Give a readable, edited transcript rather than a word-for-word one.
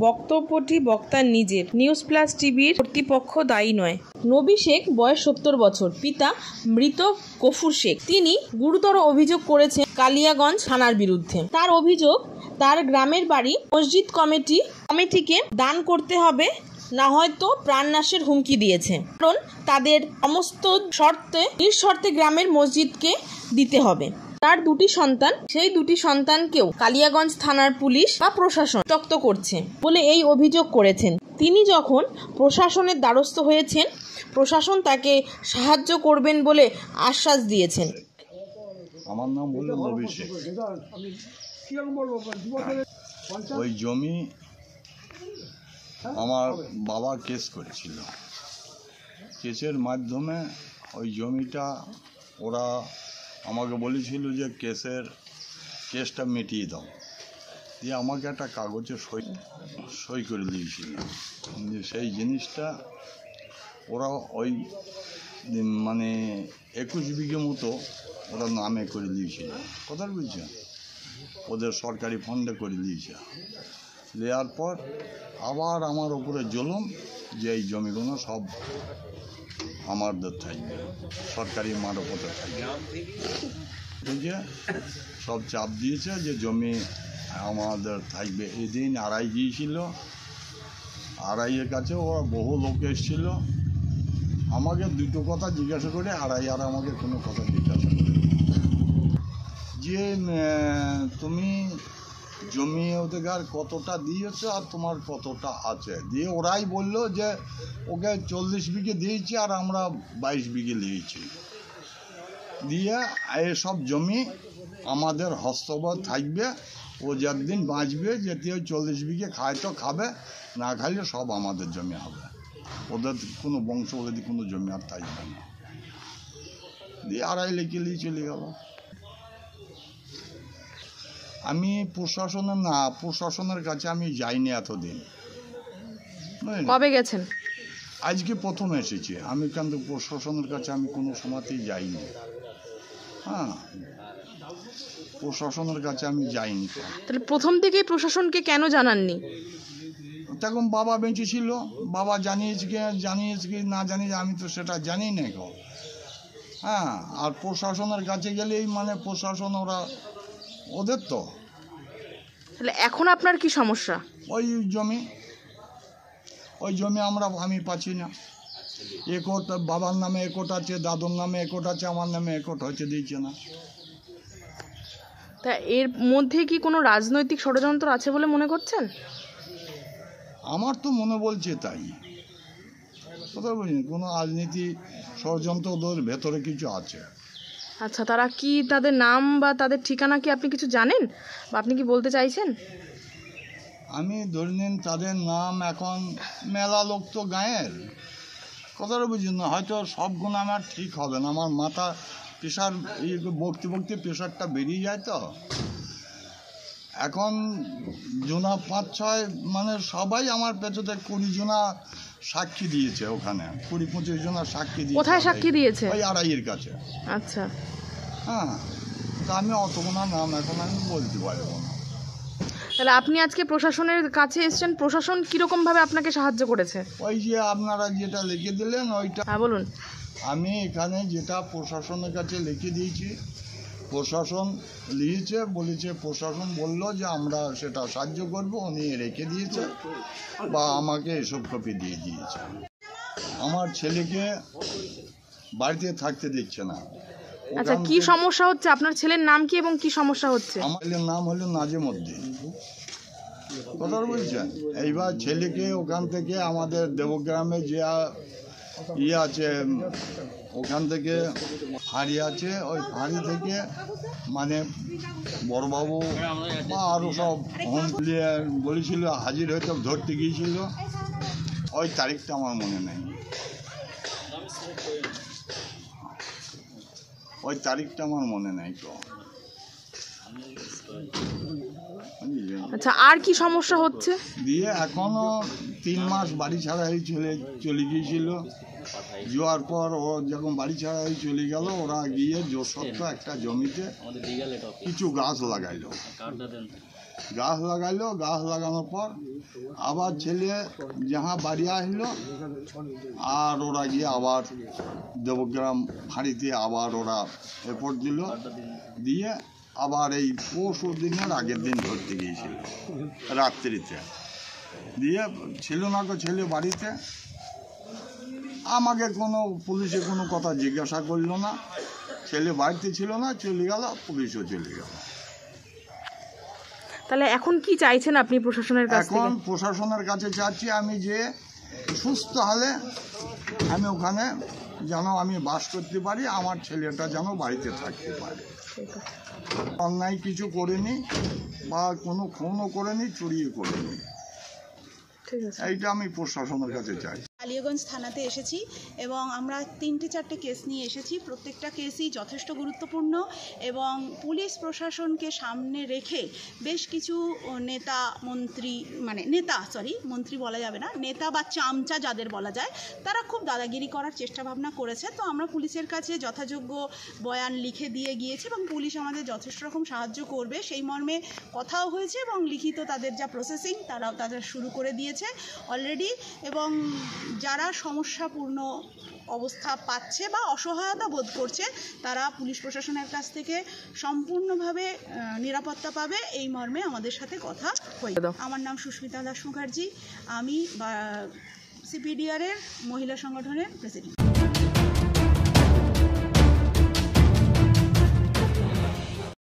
বক্তব্যটি বক্তার নিজের। নিউজ প্লাস টিভির কর্তৃপক্ষ দায়ী নয়। নবী শেখ, বয়স 70 বছর, পিতা মৃত গফুর শেখ। তিনি গুরুতর অভিযোগ করেছেন কালিয়াগঞ্জ থানার বিরুদ্ধে। তার অভিযোগ, তার গ্রামের বাড়ি মসজিদ কমিটিকে দান করতে হবে, না হয়তো প্রাণনাশের হুমকি দিয়েছে। কারণ তাদের সমস্ত নিঃশর্তে গ্রামের মসজিদকে দিতে হবে। তার দুটি সন্তান, সেই দুটি সন্তানকেও কালিয়াগঞ্জ থানার পুলিশ বা প্রশাসন তক্ত করছে বলে এই অভিযোগ করেছেন। তিনি যখন প্রশাসনের দ্বারস্থ হয়েছেন, প্রশাসন তাকে সাহায্য করবেন বলে আশ্বাস দিয়েছেন। আমার নাম হলো নবী শেখ। ওই জমি আমার বাবা কেস করেছিল। কেসের মাধ্যমে ওই জমিটা ওরা আমাকে বলেছিল যে কেসটা মিটিয়ে দাও, দিয়ে আমাকে একটা কাগজে সই করে দিয়েছিল। সেই জিনিসটা ওরা ওই 21 বিঘে মতো ওরা নামে করে দিয়েছিল। কথা বুঝছে, ওদের সরকারি ফান্ডে করে দিয়েছে। দেওয়ার পর আবার আমার ওপরে জুলুম যে এই জমিগুলো সব আমাদের থাকবে, সরকারি মারফতে থাকবে। সব চাপ দিয়েছে যে জমি আমাদের থাকবে। এদিন আড়াই গিয়েছিল, আড়াইয়ের কাছে ওরা বহু লোক এসেছিল। আমাকে দুটো কথা জিজ্ঞাসা করে আড়াই আর আমাকে কোনো কথা জিজ্ঞাসা করে যে তুমি জমি অধিকার কতটা দিয়েছো আর তোমার কতটা আছে। দিয়ে ওরাই বললো যে ওকে 40 বিঘে দিয়েছি আর আমরা 22 বিঘে নিয়েছি। দিয়ে এসব জমি আমাদের হস্তগত থাকবে, ও যতদিন বাঁচবে, যেতে ওই 40 বিঘে খায় তো খাবে, না খাইলে সব আমাদের জমি হবে, ওদের কোনো বংশগতি কোনো জমি আর থাকবে না। দিয়ে আড়াই লিখে নিয়ে চলে গেল। আমি প্রশাসনের কাছে আমি যাইনি এতদিন। কবে গেছেন? আজকে প্রথম এসেছি আমি, কিন্তু প্রশাসনের কাছে আমি কোনো সময়তেই যাইনি। হ্যাঁ, প্রশাসনের কাছে আমি যাইনি। তাহলে প্রথম থেকেই প্রশাসনকে কেন জানাননি? তখন বাবা বেঁচে ছিল, বাবা জানিয়েছে কি না জানিয়েছে আমি তো সেটা জানি না গো। হ্যাঁ, আর প্রশাসনের কাছে গেলেই প্রশাসন ওদের তো। তাহলে এখন আপনার কি সমস্যা? ওই জমি আমি পাচ্ছি না। একট বাবার নামে একট আছে, দাদুর নামে একট আছে, আমার নামে একট হইতে দিচ্ছে না। তা এর মধ্যে কি কোনো রাজনৈতিক ষড়যন্ত্র আছে বলে মনে করছেন? আমার তো মনে বলছে তাই। কথা বলিনি, কোনো রাজনীতি ষড়যন্ত্র ওদের ভেতরে কিছু আছে। আচ্ছা, তারা কি, তাদের নাম বা তাদের ঠিকানা কি আপনি কিছু জানেন বা আপনি কি বলতে চাইছেন? আমি ধরে নিন তাদের নাম, এখন মেলা লোক তো গায়ের, কথাটা বুঝি না, হয়তো সবগুলো আমার ঠিক হবে না। আমার মাথা প্রেশার বকতে প্রেশারটা বেরিয়ে যায় তো। এখন জোনা 5-6 সবাই আমার পেছনে 20 জনা সাক্ষী দিয়েছে, ওখানে 20-25 জনা সাক্ষী দিয়েছে। কোথায় সাক্ষী দিয়েছে? ওই আড়াইয়ের কাছে। আচ্ছা, হ্যাঁ, তা আমি অতগুলো নাম এখন আমি বলতে পারবো না। তাহলে আপনি আজকে প্রশাসনের কাছে এসেছেন, প্রশাসন কিরকম ভাবে আপনাকে সাহায্য করেছে? ওই যে আপনারা যেটা লিখে দিলেন ওইটা। হ্যাঁ, বলুন। আমি এখানে যেটা প্রশাসনের কাছে লিখে দিয়েছি, প্রশাসন লিখেছে, বলেছে, প্রশাসন বলল যে আমরা সেটা সাহায্য করব, উনি রেখে দিয়েছে বা আমাকে এসব কপি দিয়ে দিয়েছে। আমার ছেলেকে বাড়িতে থাকতে দিচ্ছে না। আচ্ছা, কি সমস্যা হচ্ছে? আপনার ছেলের নাম কি এবং কি সমস্যা হচ্ছে? আমার ছেলের নাম হলো নাজিমউদ্দিন। কথা বলছেন, এইবার ছেলেকে ওখান থেকে আমাদের দেবগ্রামে যে আছে, ওখান থেকে ফাঁড়ি আছে, ওই ফাঁড়ি থেকে বড়বাবু বা আরও সব হোম বলেছিল হাজির হয়তো ধরতে গিয়েছিল। ওই তারিখটা আমার মনে নেই, ওই তারিখটা আমার মনে নাই তো। আচ্ছা, আর কি সমস্যা হচ্ছে? দিয়ে এখনো 3 মাস বাড়ি ছাড়া চলে গিয়েছিল। যাওয়ার পর ও যখন বাড়ি ছাড়া হয়ে চলে গেল, ওরা গিয়ে জোরসত্ব একটা জমিতে কিছু গাছ লাগাইলো। গাছ লাগানোর পর আবার ছেলে যাহা বাড়ি আসলো, আর ওরা গিয়ে আবার দেবগ্রাম ফাঁড়িতে আবার ওরা এরপর দিল, দিয়ে আবার এই পরশু দিনের আগের দিন ধরতে গিয়েছিল রাত্রিতে। দিয়ে ছিল না তো ছেলে বাড়িতে, আমাকে কোনো পুলিশে কোনো কথা জিজ্ঞাসা করলো না। ছেলে বাড়িতে ছিল না, চলে গেল, পুলিশও চলে গেল। তাহলে এখন কি চাইছেন আপনি প্রশাসনের কাছে? এখন প্রশাসনের কাছে চাচ্ছি আমি যে সুস্থ হলে আমি ওখানে যেন আমি বাস করতে পারি, আমার ছেলেটা যেন বাড়িতে থাকতে পারে। অন্যায় কিছু করেনি বা কোনো খুনও করেনি, চুরিও করেনি, এইটা আমি প্রশাসনের কাছে চাই। কালিয়াগঞ্জ থানাতে এসেছি এবং আমরা 3-4টে কেস নিয়ে এসেছি। প্রত্যেকটা কেসই যথেষ্ট গুরুত্বপূর্ণ এবং পুলিশ প্রশাসনকে সামনে রেখে বেশ কিছু নেতা মন্ত্রী, মানে মন্ত্রী বলা যাবে না, নেতা বা চামচা যাদের বলা যায়, তারা খুব দাদাগিরি করার চেষ্টা ভাবনা করেছে। তো আমরা পুলিশের কাছে যথাযোগ্য বয়ান লিখে দিয়ে গিয়েছি এবং পুলিশ আমাদের যথেষ্ট রকম সাহায্য করবে সেই মর্মে কথাও হয়েছে এবং লিখিত তাদের যা প্রসেসিং তারা শুরু করে দিয়েছে অলরেডি। এবং যারা সমস্যাপূর্ণ অবস্থা পাচ্ছে বা অসহায়তা বোধ করছে, তারা পুলিশ প্রশাসনের কাছ থেকে সম্পূর্ণভাবে নিরাপত্তা পাবে এই মর্মে আমাদের সাথে কথা হয়েছে। আমার নাম সুস্মিতা দাস মুখার্জি, আমি সিপিডিআর এর মহিলা সংগঠনের প্রেসিডেন্ট।